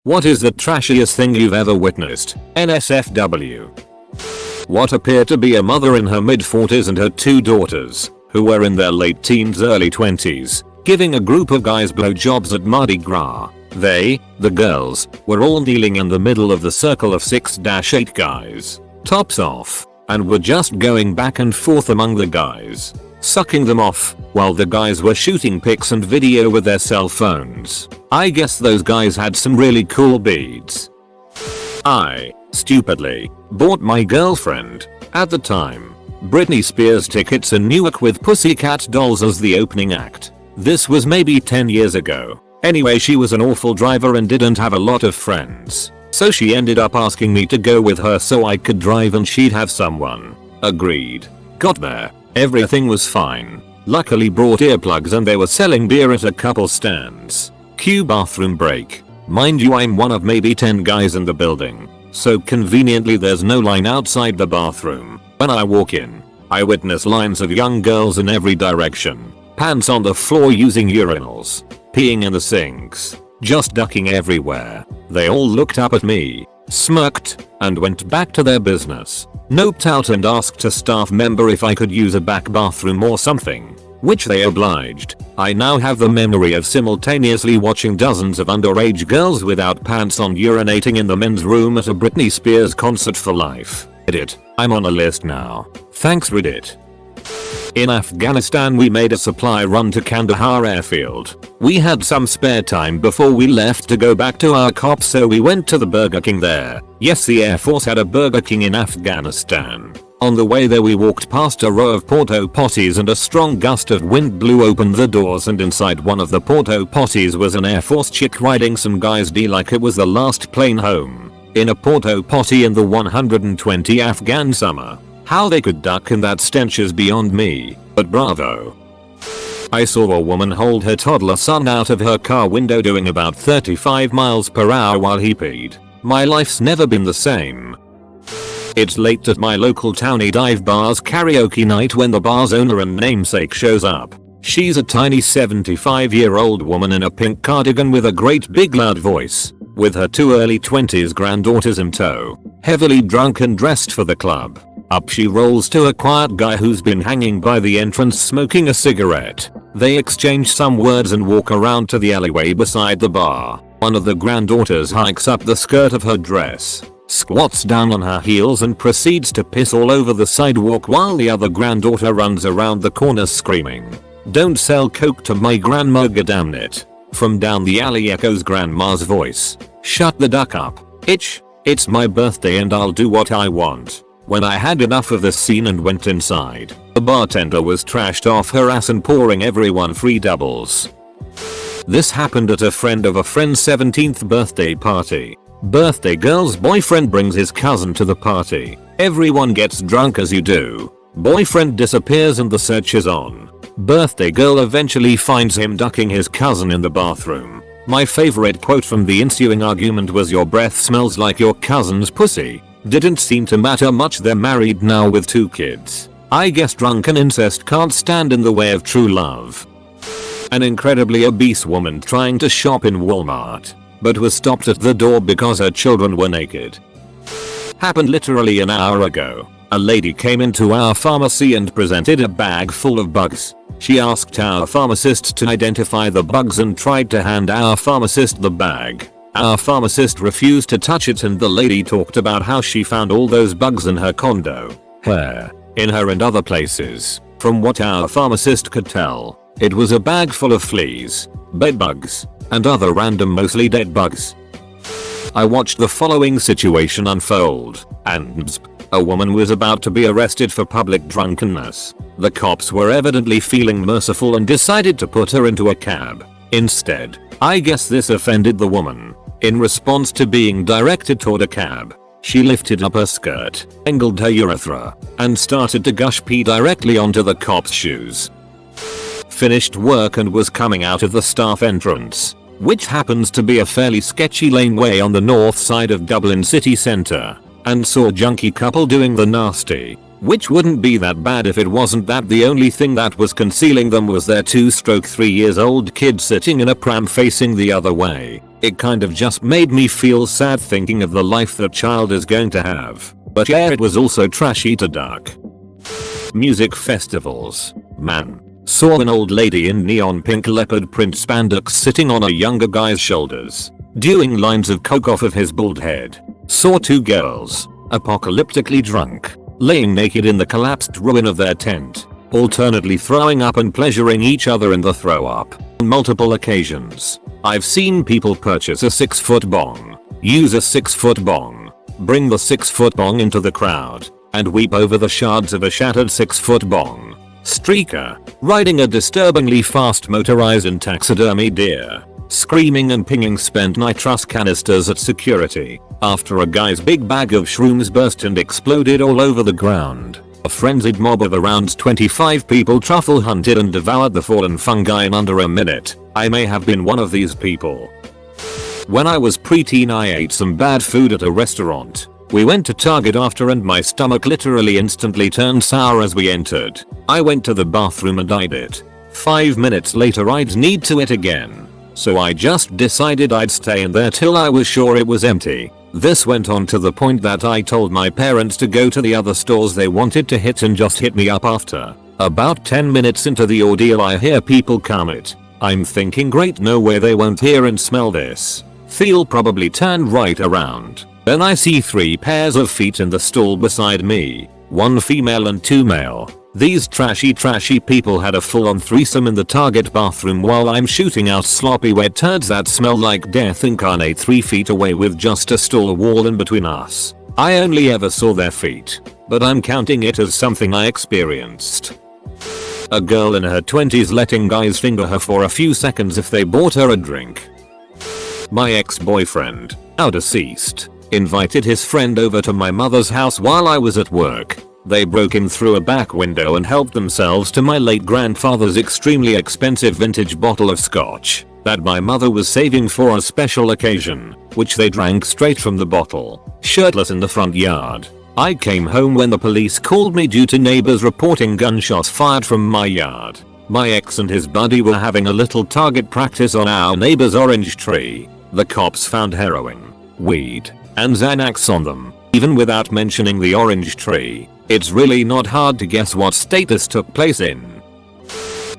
What is the trashiest thing you've ever witnessed? NSFW. What appeared to be a mother in her mid-40s and her 2 daughters, who were in their late teens early 20s, giving a group of guys blowjobs at Mardi Gras. They, the girls, were all kneeling in the middle of the circle of 6-8 guys, tops off, and were just going back and forth among the guys, sucking them off, while the guys were shooting pics and video with their cell phones. I guess those guys had some really cool beads. I, stupidly, bought my girlfriend, at the time, Britney Spears tickets in Newark with Pussycat Dolls as the opening act. This was maybe 10 years ago. Anyway, she was an awful driver and didn't have a lot of friends, so she ended up asking me to go with her so I could drive and she'd have someone. Agreed. Got there. Everything was fine. Luckily brought earplugs and they were selling beer at a couple stands. Cue bathroom break. Mind you, I'm one of maybe 10 guys in the building, so conveniently there's no line outside the bathroom. When I walk in, I witness lines of young girls in every direction. Pants on the floor using urinals, peeing in the sinks, just ducking everywhere. They all looked up at me, smirked, and went back to their business. Noped out and asked a staff member if I could use a back bathroom or something, which they obliged. I now have the memory of simultaneously watching dozens of underage girls without pants on urinating in the men's room at a Britney Spears concert for life. Reddit, I'm on a list now. Thanks Reddit. In Afghanistan we made a supply run to Kandahar airfield. We had some spare time before we left to go back to our cops, so we went to the Burger King there. Yes, the Air Force had a Burger King in Afghanistan. On the way there we walked past a row of porta potties and a strong gust of wind blew open the doors, and inside one of the porta potties was an Air Force chick riding some guy's D like it was the last plane home. In a porta potty in the 120 Afghan summer. How they could duck in that stench is beyond me, but bravo. I saw a woman hold her toddler son out of her car window doing about 35 miles per hour while he peed. My life's never been the same. It's late at my local towny dive bar's karaoke night when the bar's owner and namesake shows up. She's a tiny 75-year-old woman in a pink cardigan with a great big loud voice, with her 2 early 20s granddaughters in tow, heavily drunk and dressed for the club. Up she rolls to a quiet guy who's been hanging by the entrance smoking a cigarette. They exchange some words and walk around to the alleyway beside the bar. One of the granddaughters hikes up the skirt of her dress, squats down on her heels and proceeds to piss all over the sidewalk while the other granddaughter runs around the corner screaming, "Don't sell coke to my grandma, goddammit." From down the alley echoes grandma's voice, "Shut the duck up, it's my birthday and I'll do what I want." When I had enough of this scene and went inside, the bartender was trashed off her ass and pouring everyone free doubles. This happened at a friend of a friend's 17th birthday party. Birthday girl's boyfriend brings his cousin to the party. Everyone gets drunk as you do. Boyfriend disappears and the search is on. Birthday girl eventually finds him ducking his cousin in the bathroom. My favorite quote from the ensuing argument was, "Your breath smells like your cousin's pussy." Didn't seem to matter much, they're married now with 2 kids. I guess drunken incest can't stand in the way of true love. An incredibly obese woman trying to shop in Walmart, but was stopped at the door because her children were naked. Happened literally an hour ago. A lady came into our pharmacy and presented a bag full of bugs. She asked our pharmacist to identify the bugs and tried to hand our pharmacist the bag. Our pharmacist refused to touch it and the lady talked about how she found all those bugs in her condo, hair, in her and other places. From what our pharmacist could tell, it was a bag full of fleas, bed bugs, and other random mostly dead bugs. I watched the following situation unfold, and a woman was about to be arrested for public drunkenness. The cops were evidently feeling merciful and decided to put her into a cab. Instead, I guess this offended the woman. In response to being directed toward a cab, she lifted up her skirt, angled her urethra, and started to gush pee directly onto the cop's shoes. Finished work and was coming out of the staff entrance, which happens to be a fairly sketchy laneway on the north side of Dublin city centre, and saw a junkie couple doing the nasty. Which wouldn't be that bad if it wasn't that the only thing that was concealing them was their 2-3 years old kid sitting in a pram facing the other way. It kind of just made me feel sad thinking of the life that child is going to have. But yeah, it was also trashy to duck. Music festivals. Man. Saw an old lady in neon pink leopard print spandex sitting on a younger guy's shoulders, doing lines of coke off of his bald head. Saw two girls, apocalyptically drunk, laying naked in the collapsed ruin of their tent, alternately throwing up and pleasuring each other in the throw up. On multiple occasions, I've seen people purchase a 6-foot bong, use a 6-foot bong, bring the 6-foot bong into the crowd, and weep over the shards of a shattered 6-foot bong. Streaker, riding a disturbingly fast motorized and taxidermy deer, screaming and pinging spent nitrous canisters at security after a guy's big bag of shrooms burst and exploded all over the ground. A frenzied mob of around 25 people truffle hunted and devoured the fallen fungi in under a minute. I may have been one of these people. When I was preteen, I ate some bad food at a restaurant. We went to Target after and my stomach literally instantly turned sour as we entered. I went to the bathroom and I'd it. 5 minutes later I'd need to it again. So I just decided I'd stay in there till I was sure it was empty. This went on to the point that I told my parents to go to the other stores they wanted to hit and just hit me up after. About 10 minutes into the ordeal I hear people comment. I'm thinking great, no way they won't hear and smell this. They'll probably turn right around. Then I see 3 pairs of feet in the stall beside me. 1 female and 2 male. These trashy people had a full-on threesome in the Target bathroom while I'm shooting out sloppy wet turds that smell like death incarnate 3 feet away with just a stall wall in between us. I only ever saw their feet, but I'm counting it as something I experienced. A girl in her 20s letting guys finger her for a few seconds if they bought her a drink. My ex-boyfriend, now deceased, invited his friend over to my mother's house while I was at work. They broke in through a back window and helped themselves to my late grandfather's extremely expensive vintage bottle of scotch that my mother was saving for a special occasion, which they drank straight from the bottle, shirtless in the front yard. I came home when the police called me due to neighbors reporting gunshots fired from my yard. My ex and his buddy were having a little target practice on our neighbor's orange tree. The cops found heroin, weed, and Xanax on them, even without mentioning the orange tree. It's really not hard to guess what state this took place in.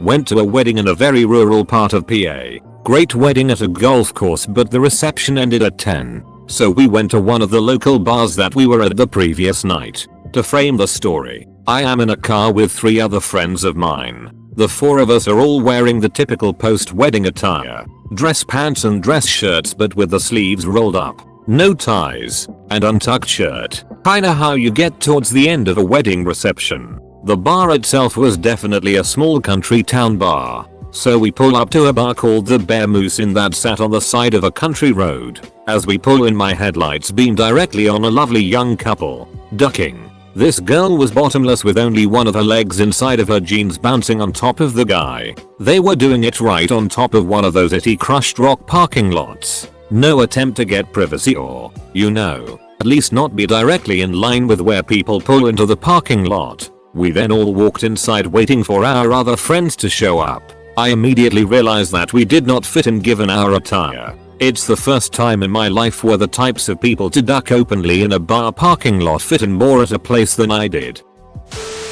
Went to a wedding in a very rural part of PA. Great wedding at a golf course, but the reception ended at 10. So we went to one of the local bars that we were at the previous night. To frame the story, I am in a car with 3 other friends of mine. The 4 of us are all wearing the typical post-wedding attire. Dress pants and dress shirts but with the sleeves rolled up. No ties, and untucked shirt. Kinda how you get towards the end of a wedding reception. The bar itself was definitely a small country town bar. So we pull up to a bar called the Bear Moose Inn that sat on the side of a country road. As we pull in, my headlights beam directly on a lovely young couple, ducking. This girl was bottomless with only one of her legs inside of her jeans bouncing on top of the guy. They were doing it right on top of one of those itty crushed rock parking lots. No attempt to get privacy or, at least not be directly in line with where people pull into the parking lot. We then all walked inside waiting for our other friends to show up. I immediately realized that we did not fit in given our attire. It's the first time in my life where the types of people to duck openly in a bar parking lot fit in more at a place than I did.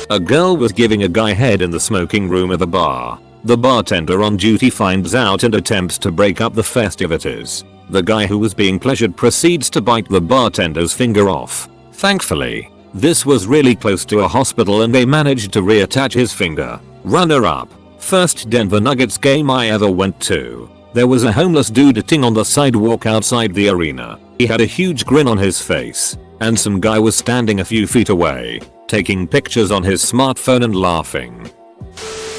A girl was giving a guy head in the smoking room of a bar. The bartender on duty finds out and attempts to break up the festivities. The guy who was being pleasured proceeds to bite the bartender's finger off. Thankfully, this was really close to a hospital and they managed to reattach his finger. Runner up. First Denver Nuggets game I ever went to. There was a homeless dude sitting on the sidewalk outside the arena. He had a huge grin on his face, and some guy was standing a few feet away, taking pictures on his smartphone and laughing.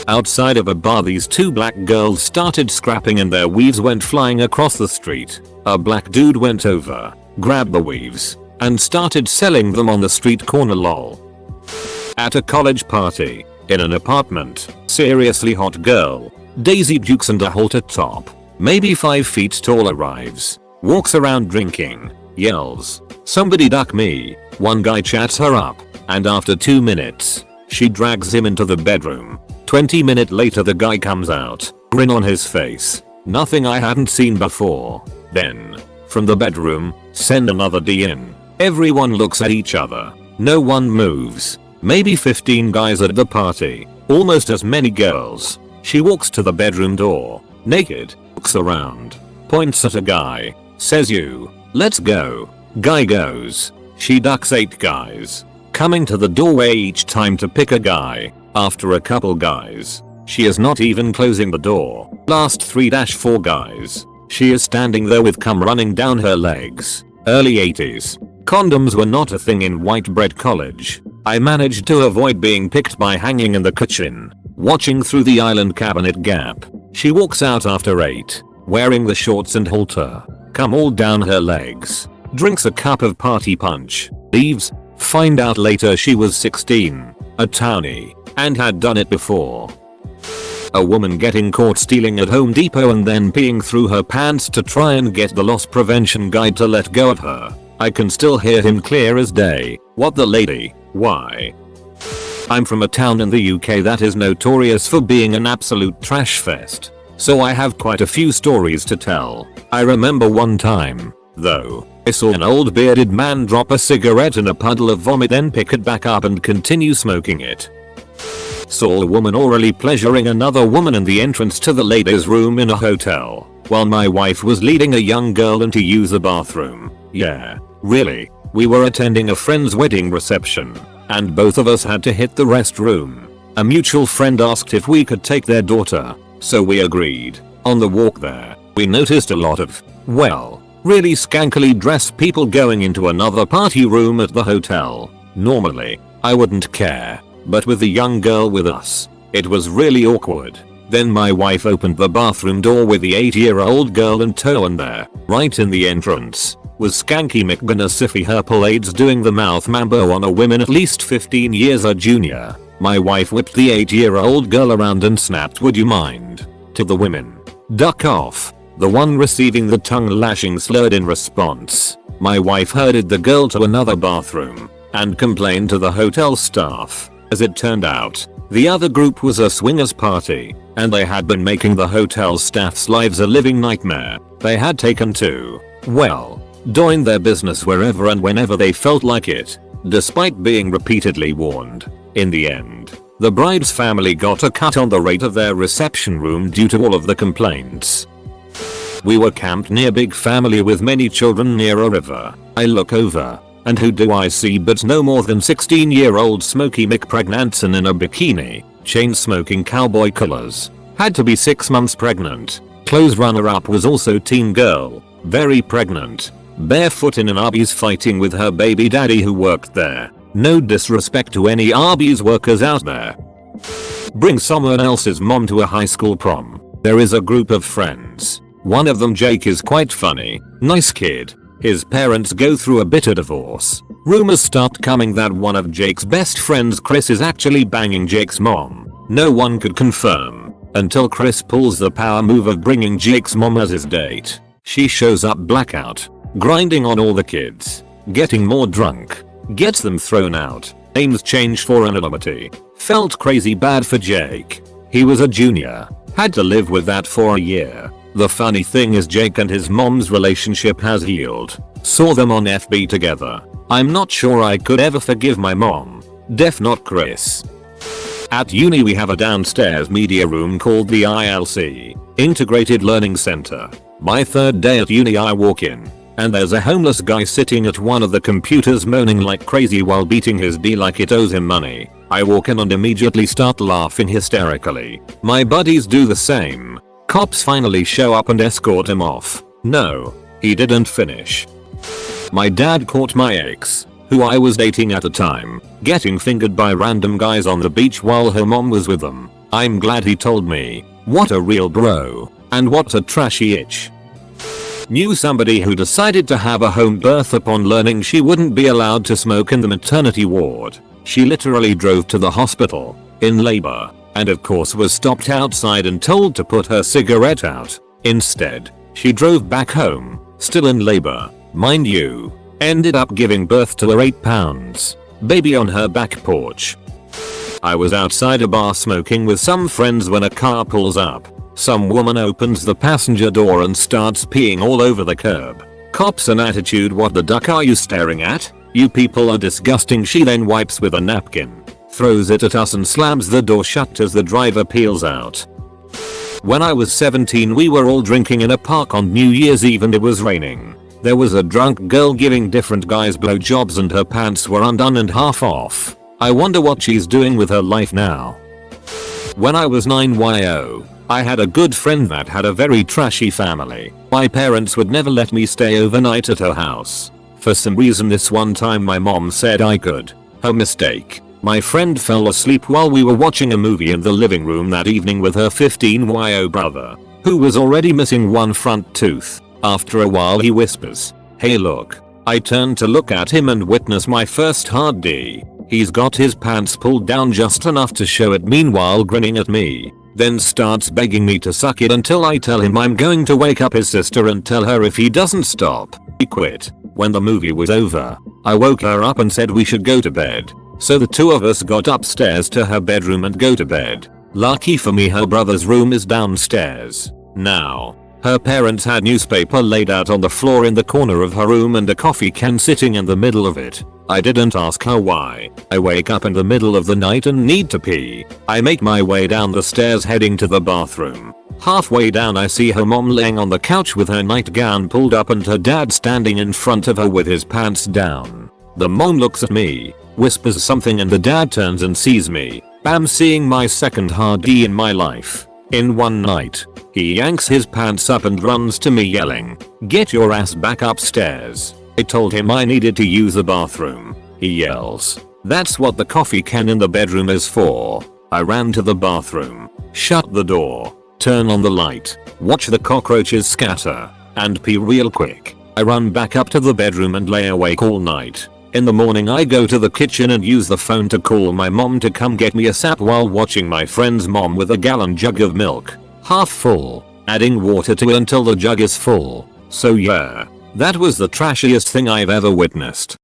Outside of a bar, these 2 black girls started scrapping and their weaves went flying across the street. A black dude went over, grabbed the weaves, and started selling them on the street corner lol. At a college party, in an apartment, seriously hot girl, Daisy Dukes and a halter top, maybe 5 feet tall arrives, walks around drinking, yells, "Somebody duck me." One guy chats her up, and after 2 minutes, she drags him into the bedroom. 20 minutes later the guy comes out, grin on his face. Nothing I hadn't seen before. Then, from the bedroom, send another D in. Everyone looks at each other. No one moves. Maybe 15 guys at the party. Almost as many girls. She walks to the bedroom door. Naked. Looks around. Points at a guy. Says you. Let's go. Guy goes. She ducks 8 guys. Coming to the doorway each time to pick a guy. After a couple guys. She is not even closing the door. Last 3-4 guys. She is standing there with cum running down her legs. Early 80s. Condoms were not a thing in white bread college. I managed to avoid being picked by hanging in the kitchen. Watching through the island cabinet gap. She walks out after 8. Wearing the shorts and halter. Cum all down her legs. Drinks a cup of party punch. Leaves. Find out later she was 16. A townie. And had done it before. A woman getting caught stealing at Home Depot and then peeing through her pants to try and get the loss prevention guy to let go of her. I can still hear him clear as day. What the lady? Why? I'm from a town in the UK that is notorious for being an absolute trash fest. So I have quite a few stories to tell. I remember one time, though, I saw an old bearded man drop a cigarette in a puddle of vomit, then pick it back up and continue smoking it. Saw a woman orally pleasuring another woman in the entrance to the ladies' room in a hotel, while my wife was leading a young girl in to use the bathroom. Yeah, really. We were attending a friend's wedding reception, and both of us had to hit the restroom. A mutual friend asked if we could take their daughter, so we agreed. On the walk there, we noticed a lot of, well, really skankily dressed people going into another party room at the hotel. Normally, I wouldn't care. But with the young girl with us, it was really awkward. Then my wife opened the bathroom door with the 8-year-old girl in tow, and there, right in the entrance, was Skanky McGinnissiffy Herpelades doing the mouth mambo on a woman at least 15 years her junior. My wife whipped the 8-year-old girl around and snapped, "Would you mind?" to the women. "Duck off." The one receiving the tongue lashing slurred in response. My wife herded the girl to another bathroom and complained to the hotel staff. As it turned out, the other group was a swingers party, and they had been making the hotel staff's lives a living nightmare. They had taken to, well, doing their business wherever and whenever they felt like it, despite being repeatedly warned. In the end, the bride's family got a cut on the rate of their reception room due to all of the complaints. We were camped near big family with many children near a river. I look over. And who do I see but no more than 16-year-old Smokey McPregnanson in a bikini, chain-smoking cowboy colors. Had to be 6 months pregnant. Close runner-up was also teen girl, very pregnant. Barefoot in an Arby's fighting with her baby daddy who worked there. No disrespect to any Arby's workers out there. Bring someone else's mom to a high school prom. There is a group of friends. One of them, Jake, is quite funny. Nice kid. His parents go through a bitter divorce. Rumors start coming that one of Jake's best friends, Chris, is actually banging Jake's mom. No one could confirm until Chris pulls the power move of bringing Jake's mom as his date. She shows up blackout, grinding on all the kids, getting more drunk, gets them thrown out. Names change for anonymity. Felt crazy bad for Jake. He was a junior. Had to live with that for a year. The funny thing is Jake and his mom's relationship has healed. Saw them on FB together. I'm not sure I could ever forgive my mom. Def not Chris. At uni we have a downstairs media room called the ILC, Integrated Learning Center. My third day at uni I walk in, and there's a homeless guy sitting at one of the computers moaning like crazy while beating his D like it owes him money. I walk in and immediately start laughing hysterically. My buddies do the same. Cops finally show up and escort him off. No, he didn't finish. My dad caught my ex, who I was dating at the time, getting fingered by random guys on the beach while her mom was with them. I'm glad he told me. What a real bro. And what a trashy itch. Knew somebody who decided to have a home birth upon learning she wouldn't be allowed to smoke in the maternity ward. She literally drove to the hospital, in labor, and of course was stopped outside and told to put her cigarette out. Instead, she drove back home, still in labor, mind you. Ended up giving birth to her 8 pounds baby on her back porch. I was outside a bar smoking with some friends when a car pulls up. Some woman opens the passenger door and starts peeing all over the curb. Cops an attitude, what the duck are you staring at? You people are disgusting. She then wipes with a napkin, throws it at us and slams the door shut as the driver peels out. When I was 17 we were all drinking in a park on New Year's Eve and it was raining. There was a drunk girl giving different guys blowjobs and her pants were undone and half off. I wonder what she's doing with her life now. When I was 9 I had a good friend that had a very trashy family. My parents would never let me stay overnight at her house. For some reason this one time my mom said I could. Her mistake. My friend fell asleep while we were watching a movie in the living room that evening with her 15 brother, who was already missing one front tooth. After a while he whispers, "Hey look." I turn to look at him and witness my first hard D. He's got his pants pulled down just enough to show it, meanwhile grinning at me. Then starts begging me to suck it until I tell him I'm going to wake up his sister and tell her if he doesn't stop. He quit. When the movie was over, I woke her up and said we should go to bed. So the two of us got upstairs to her bedroom and go to bed. Lucky for me her brother's room is downstairs. Now, her parents had newspaper laid out on the floor in the corner of her room and a coffee can sitting in the middle of it. I didn't ask her why. I wake up in the middle of the night and need to pee. I make my way down the stairs heading to the bathroom. Halfway down I see her mom laying on the couch with her nightgown pulled up and her dad standing in front of her with his pants down. The mom looks at me, whispers something and the dad turns and sees me. Bam, seeing my second hard D in my life. In one night, he yanks his pants up and runs to me yelling, "Get your ass back upstairs." I told him I needed to use the bathroom. He yells, "That's what the coffee can in the bedroom is for." I ran to the bathroom, shut the door, turn on the light, watch the cockroaches scatter, and pee real quick. I run back up to the bedroom and lay awake all night. In the morning I go to the kitchen and use the phone to call my mom to come get me a sap while watching my friend's mom with a gallon jug of milk, half full, adding water to it until the jug is full. So yeah, that was the trashiest thing I've ever witnessed.